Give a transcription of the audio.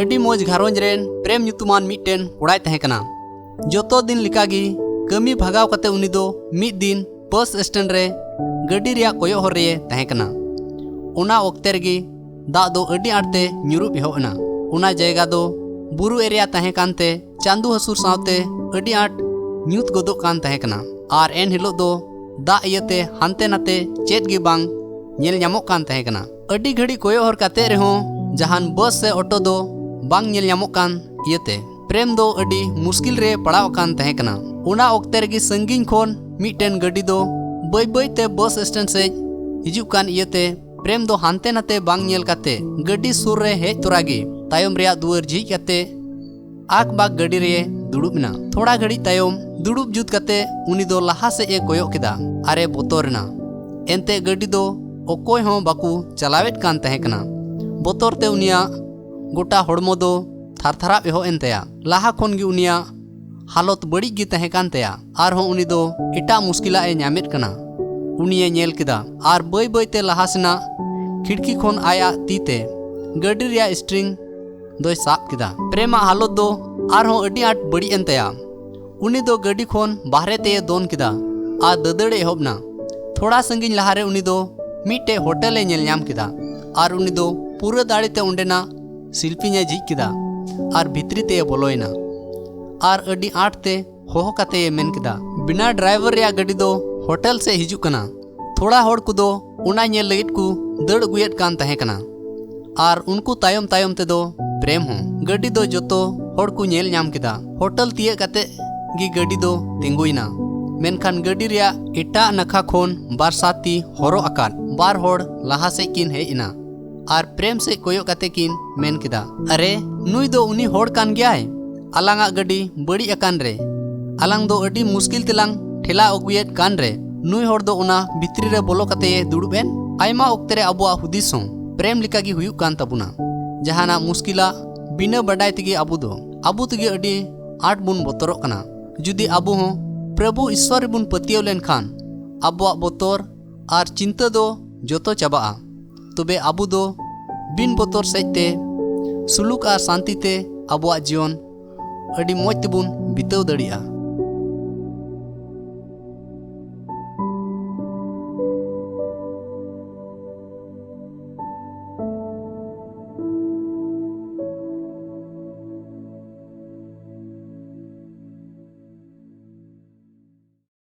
अडी मोज घारोंज रेन प्रेम nyutuman mitten कोड़ाय तहेकना। जोतो दिन लिकागी कमी भगाव कते उनी दो मिद दिन बस स्टैंड रे गड्डी रिया कोयो हर रे तहेकना। उना ओक्ते रेगी दा दो अडी आटते ᱧᱩᱨᱩ एहोना। उना जायगा दो बुरु एरिया तहे कानते चांदू हसुर सावते अडी आट ᱧᱩᱛ गोदो कान तहेकना। आर एन हिलो दो दा इयते हानते नाते चेत गे बांग नेल ᱧᱟᱢᱚᱜ कान तहेकना। अडी घड़ी कोयो हर काते रेहों जहान बस से ऑटो दो बांग नेल ᱧᱟᱢᱚᱜ कान इयते प्रेम दो अडी मुश्किल रे पड़ाव कान तहेकना। उना ओक्ते रेगी संगिन खोन मिटन गड्डी दो बय बय ते बस स्टैंड से हिजुक कान इयते प्रेम दो हानते नाते बांग नेल काते गड्डी सुर रे हेज तोरागी तायम रिया दुआर झिज काते आक बाग गड्डी रे दुड़ुबना। थोड़ा घड़ी तायम दुड़ुब जुत काते उनी दो लहा से ए कोयो केदा आरे बोतोरना। एनते गड्डी दो ओकोय हों बाकू चलावेट कान तहेकना। बोतोर ते उनिया गोटा होड़मो दो थारथाराब एहो एनतेया। लाहा खोन गी उनिया हालत बड़ी गी तहे कान तेया आर हों उनी दो एटा मुश्किला ए ᱧᱟᱢᱮᱫ कना। उनिये नेल केदा आर बय बय ते लहा सेना खिड़की खोन आया तीते गड्डी रिया स्ट्रिंग दोय साब केदा। प्रेमा हालत दो आर हों अडी आट बड़ी एनतेया। उनी दो गड्डी खोन बाहरे ते दोन केदा आ ददड़े एहोबना। थोड़ा संगिन लहारे उनी दो मिटे होटल ए नेल ᱧᱟᱢ केदा आर उनी दो पूरा दाड़ी ते उंडेना शिल्पीने झिज केदा आर भितरी ते बोलोयना। आर अडी आट ते होहो काते मेन केदा बिना ड्राइवर रिया गड्डी दो होटल से हिजुक कना। थोड़ा होड़ कुदो उना नेल लगित कु दड़ गुयेट कान तहेकना। आर उनको तायम तायम ते दो प्रेम हो गड्डी दो जोतो होड़ कु नेल ᱧᱟᱢ केदा। होटल तिये काते गी गड्डी दो तिंगुइना। मेनखान गड्डी रिया एटा नखा खोन बार साथी होरो आकान बार होड़ लहा से किन हेइना। आर प्रेम से कोयो काते किन मेन केदा अरे नुई दो उनी होड़ कान गयाय अलांगा गड्डी बड़ी अकान रे अलांग दो अडी मुश्किल तेलांग ठेला अगुयेट कान रे नुई होड़ दो उना भितरी रे बोलो काते दुड़ुबेन। आयमा ओक्ते रे अबुआ हुदिस हों प्रेम लिकागी हुयुक कान ताबुना। जहाना मुश्किला बिना बडाय तेगे अबु तेगे अडी आट बुन बोतरोक कना। जुदी अबु हों प्रभु ईश्वर बुन पतियो लेन खान अबुआ बोतर आर चिंता दो जोतो चाबाआ। तबे अबु दो बिन बोतर सेजते सुलुक आर शांति ते अबुआ जीवन अडी मोज तेबुन बिताव दड़िया।